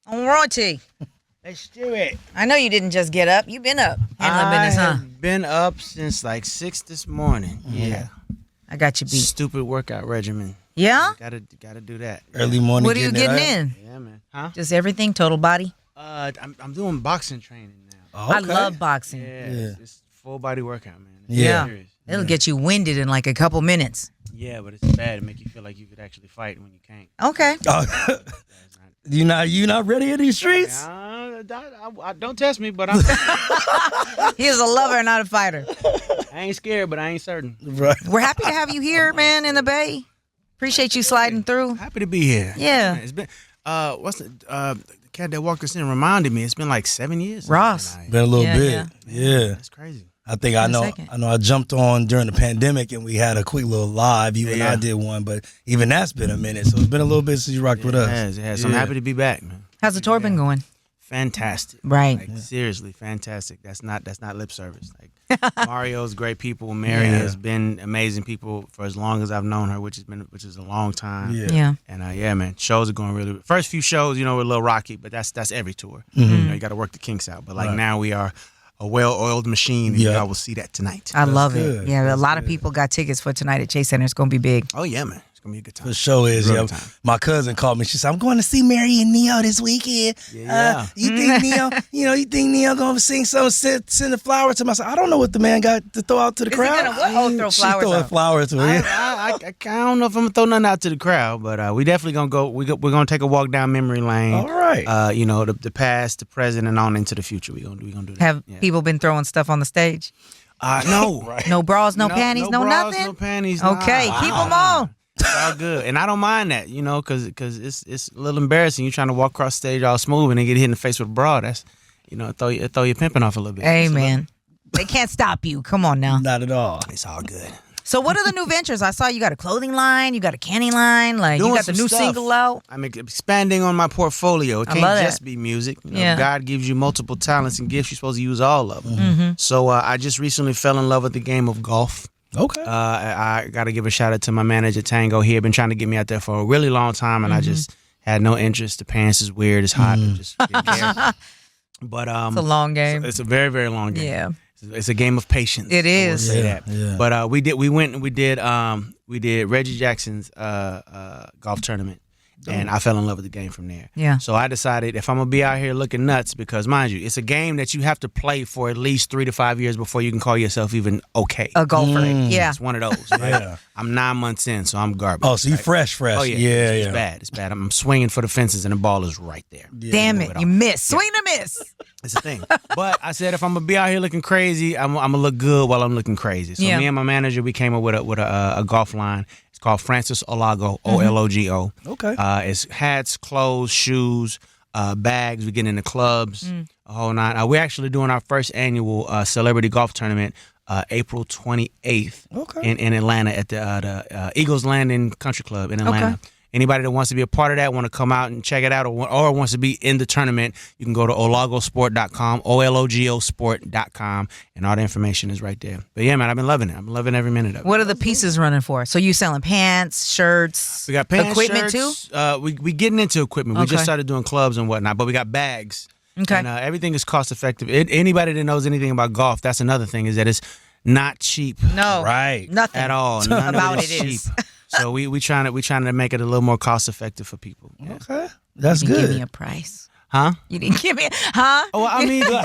On royalty. Let's do it. I know you didn't just get up. You've been up handling business, huh? I've been up since like 6 this morning. Yeah. I got you beat. Stupid workout regimen. Yeah? Gotta do that. Early morning. What are you getting in? Yeah, man. Huh? Just everything, total body? I'm doing boxing training now. Oh, okay. I love boxing. Yeah. It's full body workout, man. It's Yeah. serious. It'll get you winded in like a couple minutes. Yeah, but it's bad. It make you feel like you could actually fight when you can't. Okay. You not ready in these streets? I don't test me, but I'm. He's a lover, not a fighter. I ain't scared, but I ain't certain. Right. We're happy to have you here, man, in the Bay. Appreciate you sliding through. Happy to be here. Yeah. It's been. What's the cat that walked us in reminded me? It's been like 7 years. Ross. Been a little Yeah, bit. Yeah. That's crazy. I think I know. second. I know. I jumped on during the pandemic and we had a quick little live. You and I did one, but even that's been a minute. So it's been a little bit since you rocked with us. It has. So I'm happy to be back, man. How's the tour been going? Fantastic. Right. Like, seriously, fantastic. That's not lip service. Like Mario's great people. Mary has been amazing people for as long as I've known her, which is a long time. Yeah. And man, shows are going really. First few shows, were a little rocky, but that's every tour. Mm-hmm. You got to work the kinks out. But like now we are a well-oiled machine, and y'all will see that tonight. I love good. it. Yeah, a lot of people got tickets for tonight at Chase Center. It's going to be big. Oh yeah, man. It's gonna be a good time. The show is. Real Yeah. time. My cousin called me. She said, "I'm going to see Mary and Neo this weekend. Yeah. You think Neo? You think Neo gonna sing some send a flower to me?" I said, "I don't know what the man got to throw out to the Is he crowd." gonna what? Oh, throw She flowers throw a out. flower to her. I don't know if I'm gonna throw nothing out to the crowd, but we definitely gonna go. We're gonna take a walk down memory lane. All right. The past, the present, and on into the future. We gonna do that. Have people been throwing stuff on the stage? No. No bras, no panties, no bras, nothing? No panties. Okay, nah. keep them on. It's all good, and I don't mind that, because it's a little embarrassing. You trying to walk across stage all smooth and then get hit in the face with a bra. That's throw your pimping off a little bit. Hey, man. They can't stop you. Come on now. Not at all. It's all good. So what are the new ventures? I saw you got a clothing line, you got a candy line, like Doing you got the some new stuff. single out. I'm expanding on my portfolio. It I can't love just that. be music. Yeah. God gives you multiple talents and gifts. You're supposed to use all of them. Mm-hmm. So I just recently fell in love with the game of golf. Okay. I got to give a shout out to my manager, Tango. He had been trying to get me out there for a really long time, and I just had no interest. The parents is weird. It's hot. I just didn't care. But It's a long game. It's a very, very long game. Yeah. It's a game of patience. It I will is. say Yeah, that. yeah. But we did Reggie Jackson's golf tournament. And I fell in love with the game from there. Yeah. So I decided if I'm going to be out here looking nuts, because mind you, it's a game that you have to play for at least 3 to 5 years before you can call yourself even okay. A golfer. Yeah. It's one of those. Right? Yeah. I'm 9 months in, so I'm garbage. Oh, so you right? fresh. Oh, yeah. Yeah, It's yeah. bad. It's bad. I'm swinging for the fences, and the ball is right there. Damn it. You missed. Swing and a miss. It's a thing. But I said if I'm going to be out here looking crazy, I'm going to look good while I'm looking crazy. So Yeah. me and my manager, we came up with a golf line. It's called Francis Olago, Ologo. Okay. It's hats, clothes, shoes, bags. We get into clubs, a whole nine. We're actually doing our first annual celebrity golf tournament April 28th in Atlanta at the Eagles Landing Country Club in Atlanta. Okay. Anybody that wants to be a part of that, want to come out and check it out, or wants to be in the tournament, you can go to olagosport.com, OLOGOsport.com, and all the information is right there. But yeah, man, I've been loving it. I'm loving every minute of it. What are the pieces running for? So you selling pants, shirts, We got pants, equipment shirts, too? We getting into equipment. We Okay. just started doing clubs and whatnot, but we got bags. Okay. And everything is cost effective. Anybody that knows anything about golf, that's another thing, is that it's not cheap No. Right. Nothing. at all. None About of it is it cheap. is. So we trying to make it a little more cost effective for people. Yeah. Okay. That's You didn't good. give me a price. Huh? You didn't give me, huh? Oh, I mean, You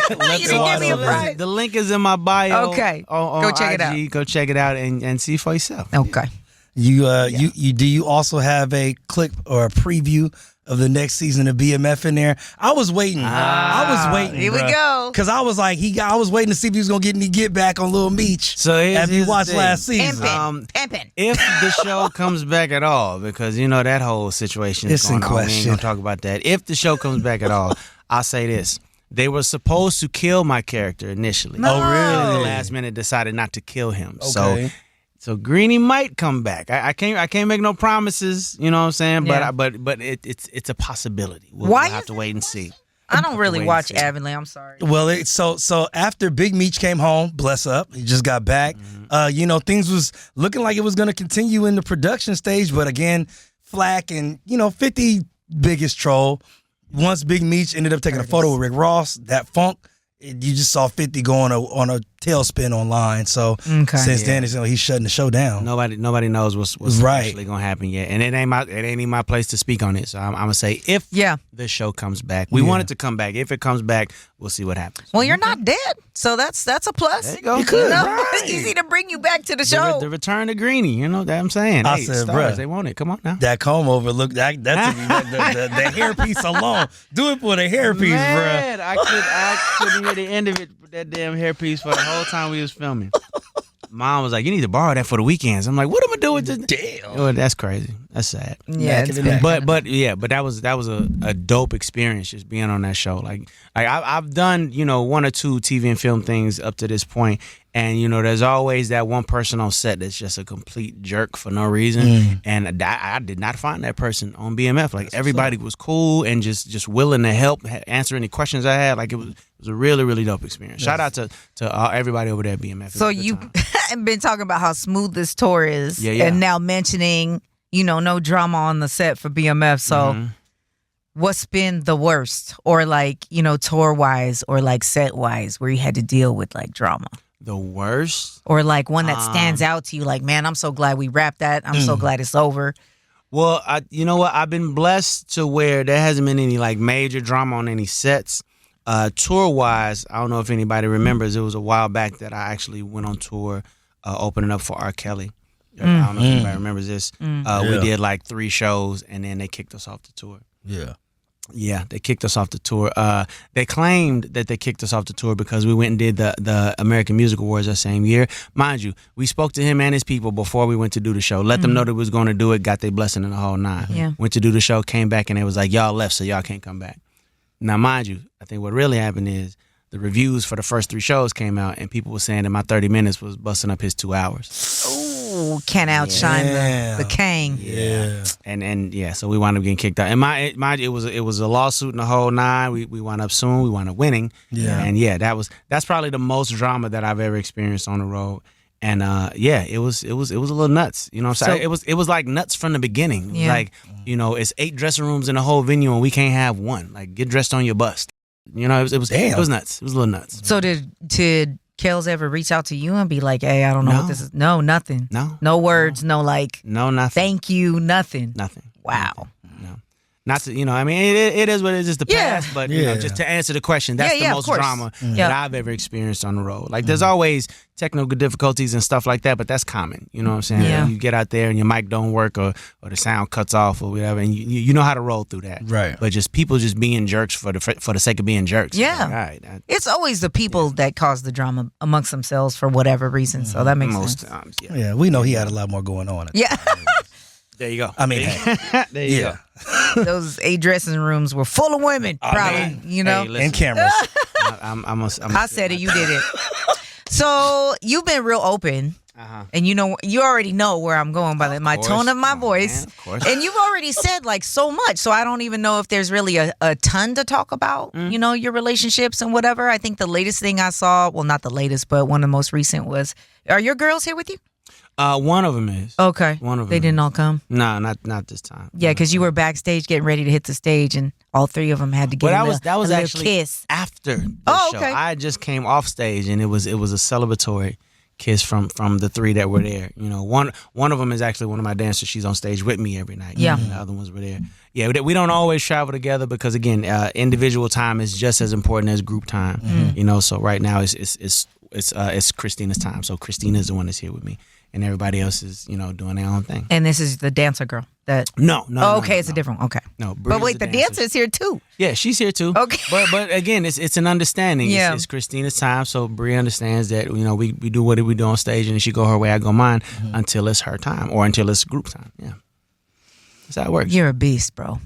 didn't give me a price. the link is in my bio. Okay. On Go check it IG. out. Go check it out and see for yourself. Okay. You do you also have a clip or a preview of the next season of BMF in there? I was waiting. Here we go. Because I was like, I was waiting to see if he was gonna get any get back on Lil Meech. So here's after you the watched thing. last season. Pimpin'. If the show comes back at all, because that whole situation is It's in going on. We ain't question. gonna talk about that. If the show comes back at all, I'll say this. They were supposed to kill my character initially. No. Oh, And really? the last minute decided not to kill him. Okay. So Greenie might come back. I can't make no promises, you know what I'm saying? Yeah. But it's a possibility. We'll Why have is- to wait and see. I don't really Wait and watch see. Avonlea. I'm sorry. Well, so after Big Meech came home, bless up, he just got back. Things was looking like it was going to continue in the production stage, but again, Flack and 50 biggest troll. once Big Meech ended up taking a photo with Rick Ross, that funk, you just saw 50 going on a tailspin online. So since then, he's shutting the show down. Nobody knows what's actually gonna happen yet, and it ain't even my place to speak on it. So I'm gonna say if the show comes back, we want it to come back. If it comes back, we'll see what happens. Well, you're not dead, so that's a plus. There you go. You could. It's easy to bring you back to the show. The return of Greenie, you know that I'm saying. I Hey, said, stars, bruh, they want it. Come on now. That comb over, look, the hairpiece alone. Do it for the hairpiece, Man, I couldn't hear the end of it. That damn hairpiece for the whole time we was filming. Mom was like, "You need to borrow that for the weekends." I'm like, "What am I doing with this?" Damn. Oh, that's crazy. That's sad. Yeah, But that was a dope experience just being on that show. Like I've done, one or two TV and film things up to this point, and there's always that one person on set that's just a complete jerk for no reason. And I did not find that person on BMF. Like everybody was cool and just willing to help, answer any questions I had. Like it was a really, really dope experience. Shout out to everybody over there at BMF. So you've been talking about how smooth this tour is, and now mentioning, no drama on the set for BMF. So what's been the worst, or like, tour wise or like set wise, where you had to deal with like drama? The worst? Or like one that stands out to you, like, man, I'm so glad we wrapped that. I'm so glad it's over. Well, you know what? I've been blessed to where there hasn't been any like major drama on any sets. Tour-wise, I don't know if anybody remembers, it was a while back that I actually went on tour opening up for R.Kelly. I don't know if anybody remembers this. We did like 3 shows, and then they kicked us off the tour. Yeah, they kicked us off the tour. They claimed that they kicked us off the tour because we went and did the American Music Awards that same year. Mind you, we spoke to him and his people before we went to do the show. Let them know that we was going to do it, got their blessing and the whole 9. Yeah. Went to do the show, came back, and it was like, y'all left, so y'all can't come back. Now, mind you, I think what really happened is the reviews for the first 3 shows came out, and people were saying that my 30 minutes was busting up his 2 hours. Ooh, can't outshine the Kang. Yeah. And so we wound up getting kicked out. And it was a lawsuit and the whole 9. We wound up suing. We wound up winning. Yeah. And that's probably the most drama that I've ever experienced on the road. And it was a little nuts. You know what I'm saying? It was like nuts from the beginning. It was like, it's 8 dressing rooms in the whole venue and we can't have one. Like, get dressed on your bust. It was nuts. It was a little nuts. So did Kels ever reach out to you and be like, "Hey, I don't know what this is"? No, nothing. No words. No like. No, nothing. Thank you. Nothing. Nothing. Wow. No. Not to, it is what it is, just the past, but just to answer the question, that's the most drama that I've ever experienced on the road. Like there's always technical difficulties and stuff like that, but that's common. You know what I'm saying? Yeah. You get out there and your mic don't work or the sound cuts off or whatever, and you know how to roll through that. Right. But just people just being jerks for the sake of being jerks. Yeah. Like, all right, it's always the people that cause the drama amongst themselves for whatever reason. So that makes most sense. times, Yeah, we know he had a lot more going on. Yeah. There you go. I mean, there you go. Those 8 dressing rooms were full of women, probably, Hey, listen, and cameras. I said it, you did it. So you've been real open, and you already know where I'm going by my tone of my voice. Man, of course. And you've already said like so much, so I don't even know if there's really a ton to talk about, your relationships and whatever. I think the latest thing I saw, well, not the latest, but one of the most recent was, are your girls here with you? One of them is. Okay. One of them. They didn't all come? No, not this time. Yeah, because you were backstage getting ready to hit the stage, and all 3 of them had to get that was a actually kiss. after the show. Okay. I just came off stage, and it was a celebratory kiss from the 3 that were there. One of them is actually one of my dancers. She's on stage with me every night. Yeah. And the other ones were there. Yeah, we don't always travel together because again, individual time is just as important as group time. So right now it's Christina's time. So Christina's the one that's here with me. And everybody else is, doing their own thing. And this is the dancer girl. No. Okay, it's a different one. Okay. No, but wait, the dancer's here too. Yeah, she's here too. Okay. But again, it's an understanding. Yeah. It's Christina's time, so Brie understands that we do what we do on stage, and she go her way, I go mine, until it's her time or until it's group time. Yeah, that's how it works. You're a beast, bro.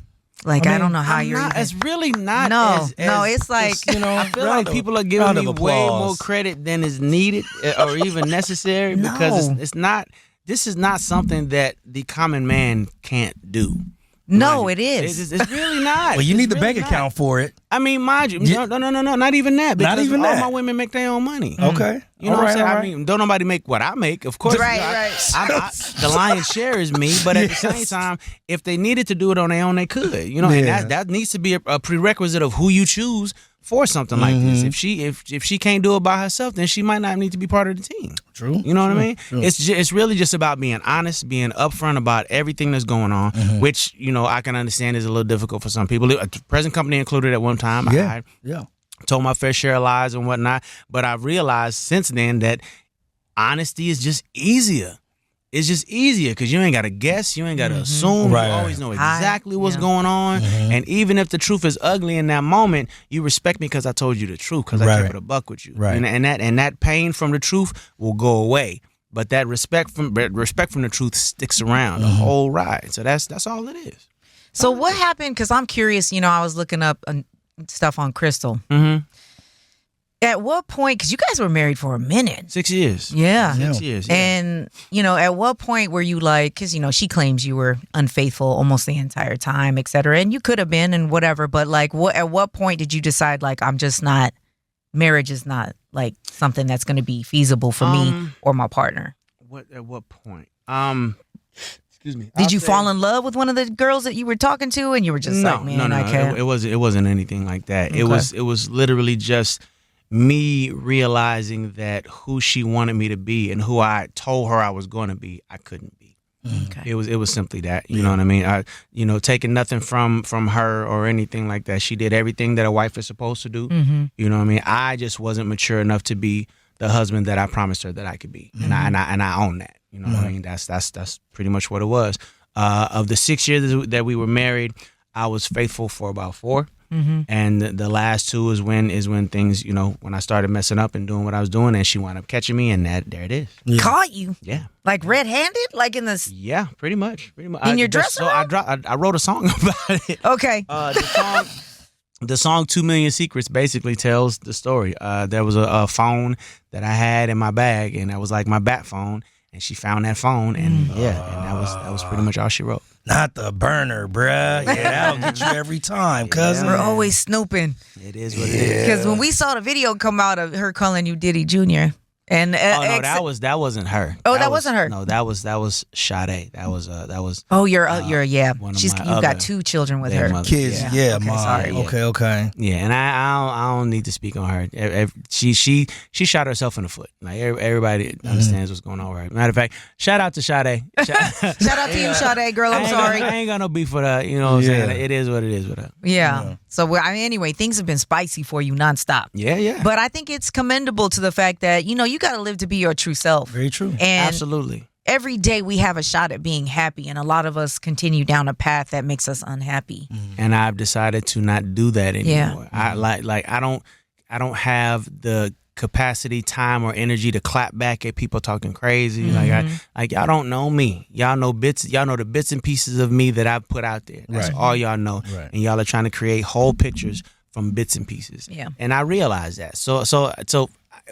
Like, I don't know how you're. It's really not. No, it's like I feel like people are giving me way more credit than is needed or even necessary because it's not. This is not something that the common man can't do. No, it is. It's really not. Well, you need the really bank account for it. I mean, mind you, no, not even that. Not even that. All my women make their own money. Okay. You know what I'm saying? I mean, don't nobody make what I make, of course. Right. The lion's share is me, but at the same time, if they needed to do it on their own, they could. You know, and that needs to be a prerequisite of who you choose for something like this. If she can't do it by herself, then she might not need to be part of the team. True. You know what I mean? True. It's really just about being honest, being upfront about everything that's going on, which, you know, I can understand is a little difficult for some people. Present company included at one time. I told my fair share of lies and whatnot, but I've realized since then that honesty is just easier. It's just easier because you ain't got to guess. You ain't got to assume. Right. You always know exactly what's going on. And even if the truth is ugly in that moment, you respect me because I told you the truth, because I kept it a buck with you. Right. And that pain from the truth will go away. But that respect from the truth sticks around the whole ride. So that's all it is. So what happened? Because I'm curious. You know, I was looking up stuff on Crystal. At what point, because you guys were married for a minute. 6 years. Yeah. 6 years. Yeah. And, you know, at what point were you like, because, you know, she claims you were unfaithful almost the entire time, et cetera. And you could have been and whatever. But like, at what point did you decide, like, marriage is not like something that's going to be feasible for me or my partner? At what point? Excuse me. Did you fall in love with one of the girls that you were talking to and you were just like, man, I can't? It wasn't anything like that. Okay. It was literally just me realizing that who she wanted me to be and who I told her I was going to be, I couldn't be. Okay. It was simply that. You know what I mean? Taking nothing from her or anything like that. She did everything that a wife is supposed to do. You know what I mean? I just wasn't mature enough to be the husband that I promised her that I could be, and I own that. You know what I mean? That's pretty much what it was. Of the 6 years that we were married, I was faithful for about 4. And the last 2 is when things, you know, when I started messing up and doing what I was doing, and she wound up catching me, and there it is. Yeah. Caught you? Yeah. Like red-handed? Like in this? Yeah, pretty much. In your dressing room? So I wrote a song about it. Okay. The song 2 Million Secrets basically tells the story. There was a phone that I had in my bag, and that was like my bat phone, and she found that phone, and and that was pretty much all she wrote. Not the burner, bruh. Yeah, that'll get you every time, cousin. We're always snooping. It is what it is. Because when we saw the video come out of her calling you Diddy Jr., and that wasn't her. Oh, that wasn't her. No, that was Sade. That was. Oh, you've got 2 children with her. Kids, mom. Okay. Yeah, and I don't need to speak on her. She shot herself in the foot. Like everybody understands what's going on, right? Matter of fact, shout out to Sade. Shout out to you, Sade, girl. I'm sorry. I ain't got no beef with her. You know what I'm saying? It is what it is with her. Yeah. So anyway, things have been spicy for you nonstop. Yeah. But I think it's commendable to the fact that, you know, you got to live to be your true self. Very true. And absolutely. Every day we have a shot at being happy, and a lot of us continue down a path that makes us unhappy. And I've decided to not do that anymore. Yeah. I don't have the capacity, time, or energy to clap back at people talking crazy. Like y'all don't know me. Y'all know the bits and pieces of me that I've put out there. That's all y'all know. Right. And y'all are trying to create whole pictures from bits and pieces. Yeah. And I realize that. So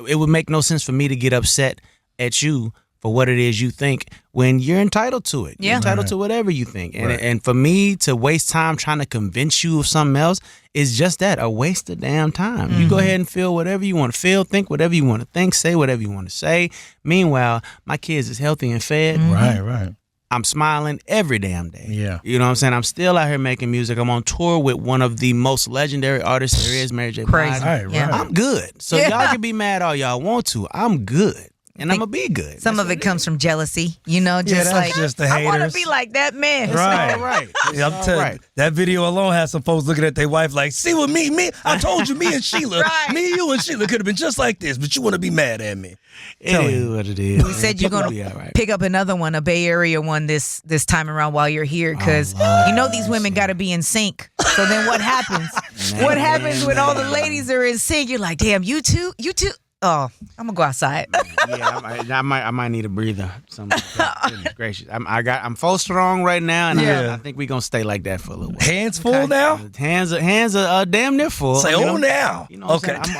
it would make no sense for me to get upset at you for what it is you think when you're entitled to it. You're entitled to whatever you think. And for me to waste time trying to convince you of something else is just that, a waste of damn time. You go ahead and feel whatever you want to feel, think whatever you want to think, say whatever you want to say. Meanwhile, my kids is healthy and fed. Right. I'm smiling every damn day. Yeah. You know what I'm saying? I'm still out here making music. I'm on tour with one of the most legendary artists there is, Mary J. Crazy. Blige. Right. I'm good. So y'all can be mad all y'all want to. I'm good. And I'm going to be good. Some of it comes from jealousy, you know, just like, just the haters. I want to be like that man. Right. Yeah, I'm telling you, that video alone has some folks looking at their wife like, see what me, I told you, me and Sheila, you and Sheila could have been just like this, but you want to be mad at me. It is what it is. We said you're going to pick up another one, a Bay Area one this time around while you're here, because you know these women got to be in sync. So then what happens? What happens when all the ladies are in sync? You're like, damn, you too? Oh, I'm gonna go outside. I might need a breather. Goodness gracious, I'm full strong right now, and I think we're gonna stay like that for a little while. Hands full now. Hands are damn near full. Say now. You know what I'm saying?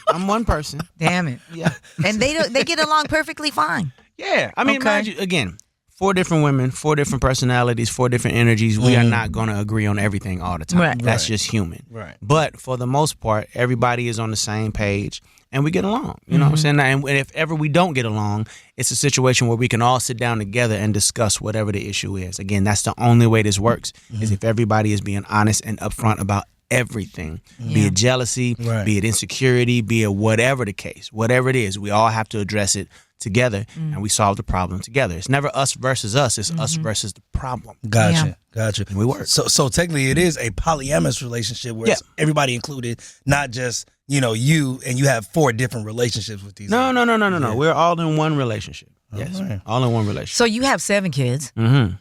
I'm one person. Damn it. Yeah. And they get along perfectly fine. Yeah. I mean, mind you, again, 4 different women, 4 different personalities, 4 different energies. We are not going to agree on everything all the time. Right. That's just human. Right. But for the most part, everybody is on the same page and we get along. You know what I'm saying? And if ever we don't get along, it's a situation where we can all sit down together and discuss whatever the issue is. Again, that's the only way this works, is if everybody is being honest and upfront about everything, be it jealousy, be it insecurity, be it whatever the case, whatever it is, we all have to address it together and we solve the problem together. It's never us versus us, it's us versus the problem. Gotcha. And we work. So technically it is a polyamorous relationship where it's everybody included, not just, you and you have 4 different relationships with these. No. We're all in one relationship. Yes. Right. All in one relationship. So you have 7 kids. Mm-hmm.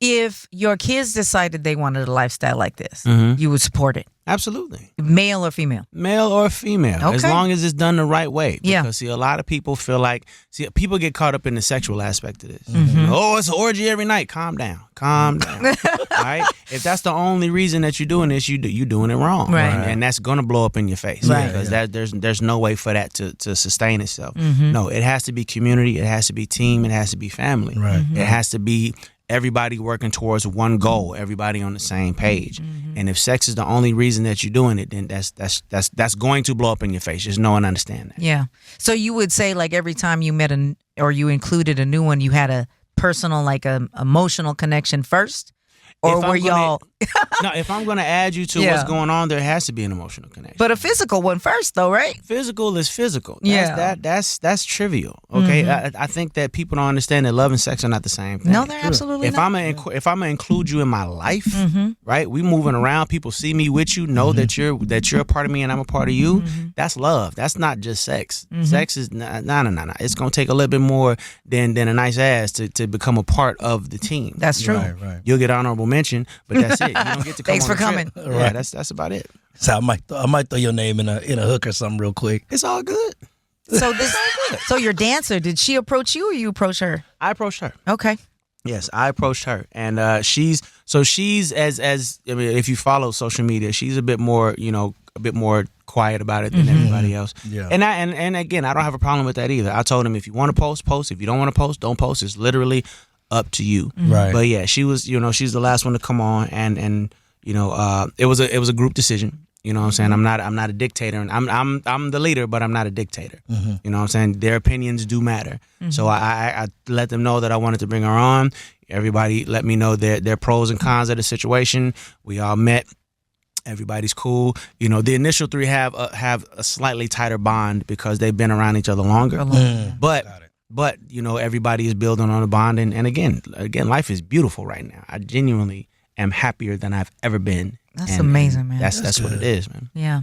If your kids decided they wanted a lifestyle like this, you would support it? Absolutely. Male or female? Male or female, as long as it's done the right way. Because, see, a lot of people feel like, people get caught up in the sexual aspect of this. Oh, it's an orgy every night. Calm down. All right? If that's the only reason that you're doing this, you're doing it wrong. Right. And that's going to blow up in your face. Right. Because there's no way for that to sustain itself. No, it has to be community. It has to be team. It has to be family. Right. It has to be everybody working towards one goal, everybody on the same page. And if sex is the only reason that you're doing it, then that's going to blow up in your face. Just know and understand that. Yeah. So you would say, like, every time you met or you included a new one, you had a personal, like, a emotional connection first? Or were y'all... No, if I'm going to add you to what's going on, there has to be an emotional connection. But a physical one first, though, right? Physical is physical. That's trivial. Okay, I think that people don't understand that love and sex are not the same thing. No, they're absolutely not. If I'm gonna include you in my life, right? We moving around. People see me with you, know that you're a part of me and I'm a part of you. That's love. That's not just sex. Sex is no. It's gonna take a little bit more than a nice ass to become a part of the team. That's true. Right. You'll get honorable mention, but that's it. You don't get to come Thanks on for the coming. trip. Yeah, that's about it. So I might throw your name in a hook or something real quick. It's all good. So your dancer, did she approach you or you approach her? I approached her. Okay. Yes, I approached her, and she's as I mean, if you follow social media, she's a bit more quiet about it than everybody else. Yeah. And again, I don't have a problem with that either. I told him, if you want to post. If you don't want to post, don't post. It's literally up to you. Right. But yeah, she was, she's the last one to come on, and it was a group decision. You know what I'm saying? I'm not a dictator, and I'm the leader, but I'm not a dictator. You know what I'm saying? Their opinions do matter. So I let them know that I wanted to bring her on. Everybody let me know their pros and cons of the situation. We all met. Everybody's cool. The initial 3 have a slightly tighter bond because they've been around each other longer. But everybody is building on a bond, and again, life is beautiful right now. I genuinely am happier than I've ever been. That's amazing, man. That's what it is, man. Yeah.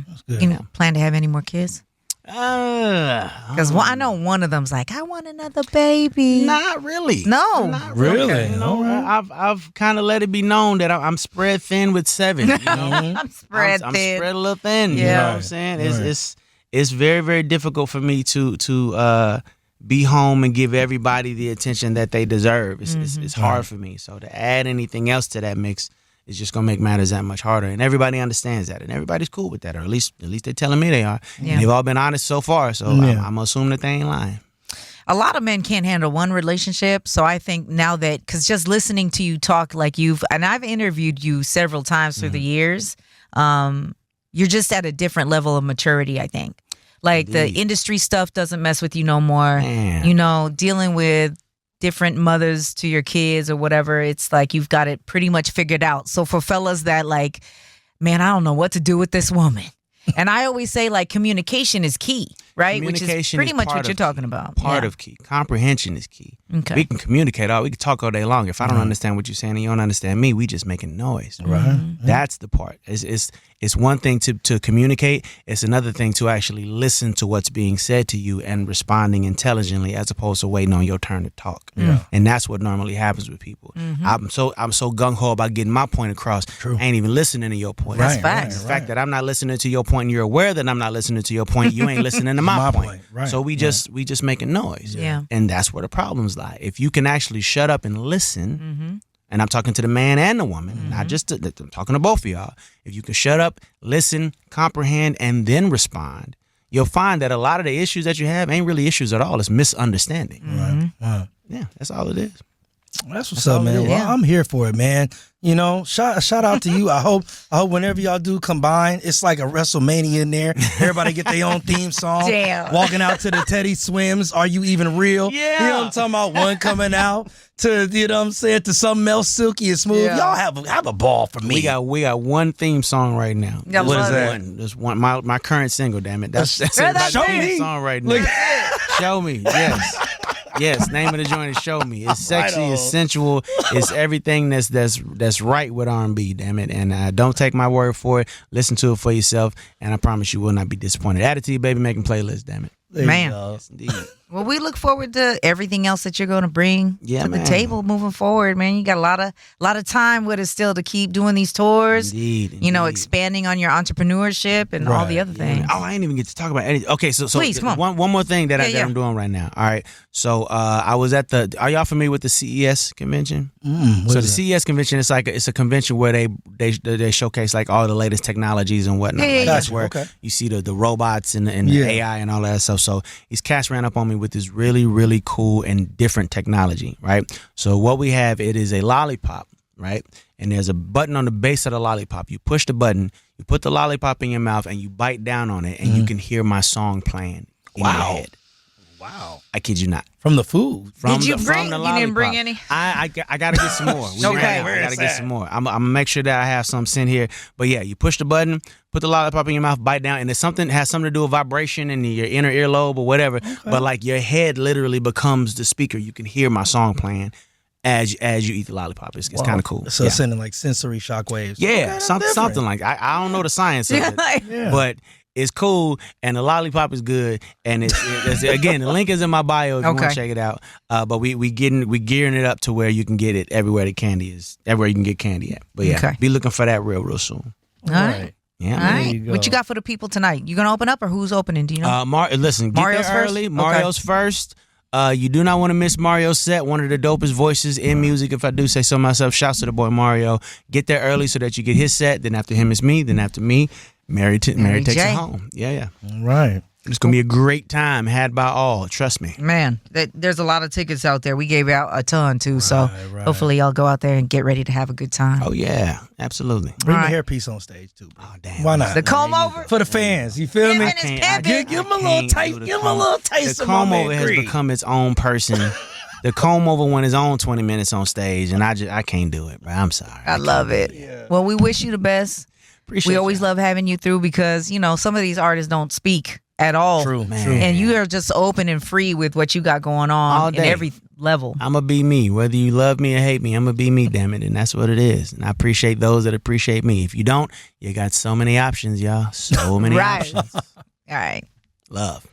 Plan to have any more kids? Because I know one of them's like, I want another baby. Not really. No. Not really. I've kind of let it be known that I'm spread thin with 7. I'm spread thin. I'm spread a little thin. You know what I'm saying? It's very, very difficult for me to be home and give everybody the attention that they deserve. It's hard for me. So to add anything else to that mix is just gonna make matters that much harder. And everybody understands that, and everybody's cool with that, or at least they're telling me they are. Yeah. They've all been honest so far, so I'm gonna assume that they ain't lying. A lot of men can't handle one relationship, so I think now that, because just listening to you talk, like and I've interviewed you several times through the years, you're just at a different level of maturity, I think. Like the industry stuff doesn't mess with you no more. Man. Dealing with different mothers to your kids or whatever, it's like you've got it pretty much figured out. So for fellas that like, man, I don't know what to do with this woman. And I always say, like, communication is key, right? Which is pretty much what you're talking about. Part of key. Comprehension is key. Okay. We can communicate we can talk all day long. If I don't understand what you're saying and you don't understand me, we just making noise. Right. That's the part. It's one thing to communicate. It's another thing to actually listen to what's being said to you and responding intelligently, as opposed to waiting on your turn to talk. Yeah. And that's what normally happens with people. I'm so gung ho about getting my point across. True. I ain't even listening to your point. That's facts. The fact that I'm not listening to your point and you're aware that I'm not listening to your point, you ain't listening to my point. Right. So we just making noise. Yeah. And that's where the problems lie. If you can actually shut up and listen, and I'm talking to the man and the woman, not just I'm talking to both of y'all. If you can shut up, listen, comprehend, and then respond, you'll find that a lot of the issues that you have ain't really issues at all. It's misunderstanding. Right. Yeah, that's all it is. That's what's up, man. Well, I'm here for it, man. You know, shout out to you. I hope whenever y'all do combine, it's like a WrestleMania in there. Everybody get their own theme song. Damn. Walking out to the Teddy Swims. Are you even real? Yeah. You know what I'm talking about? One coming out to, you know what I'm saying, to something else silky and smooth. Yeah. Y'all have a ball for me. We got one theme song right now. Yeah, what is that? One. There's one. My current single. Damn it. That's Show Me. Song right now. Show Me. Yes. Yes, name of the joint is Show Me. It's sexy, it's sensual, it's everything that's right with R&B, damn it. And don't take my word for it. Listen to it for yourself, and I promise you will not be disappointed. Add it to your baby making playlist, damn it. Man. Yes, indeed. Well, we look forward to everything else that you're going to bring to the table moving forward, man. You got a lot of time with us still to keep doing these tours. Indeed. You know, expanding on your entrepreneurship and all the other things. Oh, I ain't even get to talk about anything. Okay, so please, come on. One more thing that I'm doing right now. All right. So I was at are y'all familiar with the CES convention? So the CES convention, it's a convention where they showcase like all the latest technologies and whatnot. Yeah. That's where you see the robots and the AI and all that stuff. So these cats ran up on me with this really, really cool and different technology, right? So what we have, it is a lollipop, right? And there's a button on the base of the lollipop. You push the button, you put the lollipop in your mouth, and you bite down on it, and you can hear my song playing in your head. Wow. I kid you not. From the food. Did you from bring? the You didn't bring any? I gotta get some more. Okay. I gotta get some more. I'm gonna make sure that I have some sent here. But yeah, you push the button, put the lollipop in your mouth, bite down, and it's has something to do with vibration in your inner earlobe or whatever. Okay. But like your head literally becomes the speaker. You can hear my song playing as you eat the lollipop. It's kind of cool. So it's sending like sensory shockwaves. Yeah, something like I don't know the science of it, but it's cool, and the lollipop is good, and it's again, the link is in my bio if you want to check it out. But we gearing it up to where you can get it everywhere the candy is, everywhere you can get candy at. But be looking for that real soon. All right. Yeah. All right. What you got for the people tonight? You gonna open up or who's opening? Do you know? Listen, get Mario's there early. first? Mario's first. You do not want to miss Mario's set. One of the dopest voices in music, if I do say so myself. Shouts to the boy Mario. Get there early so that you get his set. Then after him, it's me. Then after me, Mary takes it home. Yeah. All right. It's going to be a great time, had by all. Trust me. Man, there's a lot of tickets out there. We gave out a ton, too. So hopefully y'all go out there and get ready to have a good time. Oh, yeah. Absolutely. Bring the hairpiece on stage, too. Bro. Oh, damn. Why not? The comb over? For the fans. You feel me? Give them a little taste. Give them a little taste the of my comb man over has Greg. become its own person. The comb over went his own 20 minutes on stage, and I can't do it, bro. I'm sorry. I love it. Yeah. Well, we wish you the best. We always love having you through because, you know, some of these artists don't speak at all. True, man. And you are just open and free with what you got going on in every level. I'm going to be me. Whether you love me or hate me, I'm going to be me, damn it. And that's what it is. And I appreciate those that appreciate me. If you don't, you got so many options, y'all. So many options. All right. Love.